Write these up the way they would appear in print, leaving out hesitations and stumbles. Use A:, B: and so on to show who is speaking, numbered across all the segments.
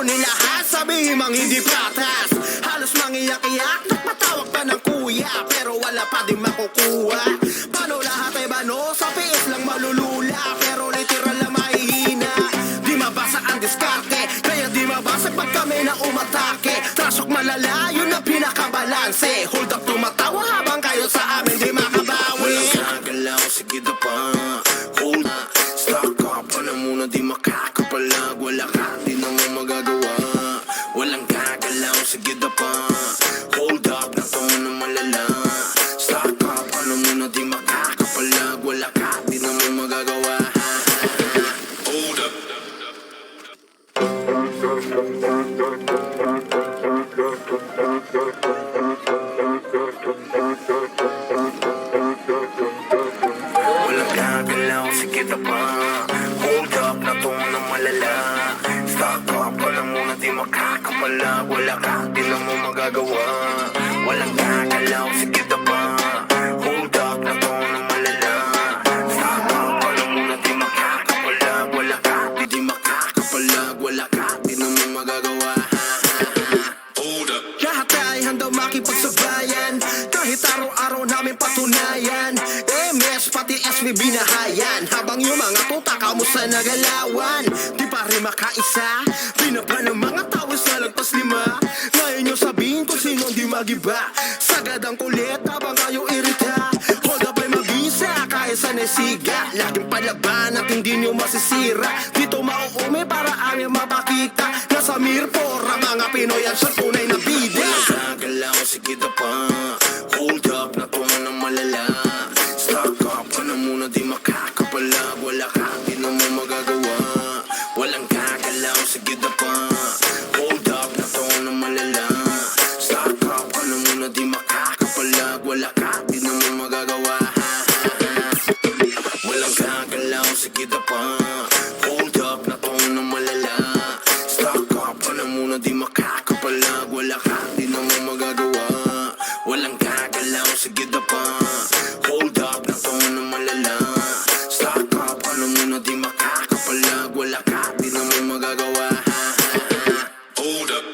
A: kukunin lahat, sabihin mang hindi patas. Halos mangiyak-iyak, nagpatawag pa ng kuya, pero wala pa din makukuha. Paano lahat ay bano, sa piis lang malulula, pero literal na mahihina. Di mabasa ang diskarte, kaya di mabasa pag kami na umatake. Trasok malala, yun ang pinakabalanse. Hold up, tumatawa habang kayo sa amin di makabawi.
B: Walang gagalaw, sige na pa. Hold up, stock up, ano muna di makakapalag. Wala ka, di naman magagawa. Walang gagalaw, sige na pa. Hold up, na to na malala. Stock up, ano muna di makakapalag. Wala ka, di naman magagawa. Hold up. Walang gagalaw, sige na pa. Hold up, na to na malala. Stock up, wala muna di makakapalag. Wala ka, di naman magagawa. Walang gagalaw, sige na pa. Hold up, na to na malala. Stock up, wala muna di makakapalag. Wala ka, di makakapalag. Wala ka, di naman magagawa. Hold up.
A: Lahat ay handang makipagsabayan, kahit araw-araw namin patunayan. MS pati SB binahayan, habang yung mga tuta kamusta nagalawan. Di pa rin makaisa, pinapa ng mga tawis na lagpas 5. Ngayon yung sabihin kung sino di magiba. Sagad ang kulit habang kayo irita. Hold up ay mabisa kahit sa nesiga. Laging palaban at hindi nyo masisira. Dito mauumi para aming mapakita. Nasa mirpor ang mga Pinoy ang sa tunay na bida.
B: Walang gagalaw, sige na pa. Hold up, na to na malala. Stock up, ano muna di makakapalag. Wala ka, di naman magagawa. Walang gagalaw, sige na pa. Hold up, na to na malala. Stock up, ano muna di makakapalag. Wala ka, di naman magagawa. Walang gagalaw, sige na pa. Hold up, na to na malala. Stock up, ano muna di makakapalag. Wala ka, di naman magagawa. Walang gagalaw, sige na pa. Hold up, na to na malala. Stock up, ano muna di makakapalag. Wala ka, di naman magagawa. Hold up.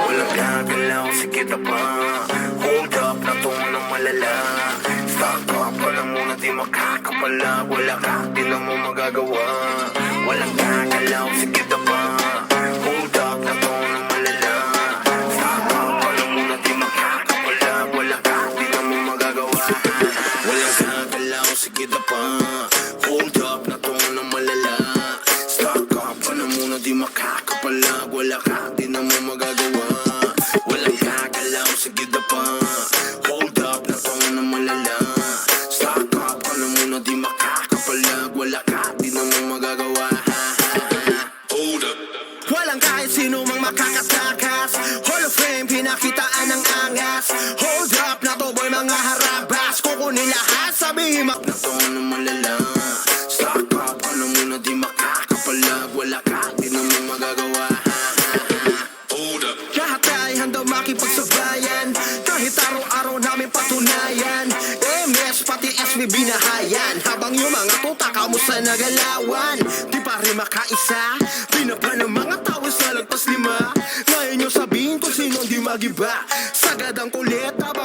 B: Walang gagalaw, sige na pa. Hold up, na to na malala. Stock up, ano muna di makakapalag. Wala ka, di naman magagawa. Walang gagalaw, sige na pa. Hold up, na to na malala. Stock up, ano muna di makakapalag. Wala ka, di naman magagawa. Walang gagalaw, sige na pa. Hold up, na to na malala. Stock up, ano muna di makakapalag. Wala ka, di naman magagawa. Walang gagalaw, sige na pa. Hold up, na to na malala. Stock up, ano muna di makakapalag. Wala ka, di naman magagawa. Hold up.
A: Walang kahit sino mang makakatakas. Hall of Fame, pinakitaan ng angas. Hold up, na to boy mga harabas. Kukunin lahat, sabihin
B: Na to na malala. Stock up, ano muna di makakapalag. Wala ka, di naman magagawa. Hold up.
A: lahat ay handang makipagsabayan, kahit araw-araw namin patunayan. MS pati SB binahayan, habang yung mga tuta kamusta nagalawan. Di pa rin makaisa, pinapa ng mga tawis na lagpas 5. Ngayon yung sabihin kung sino di magiba. Sagad ang kulit habang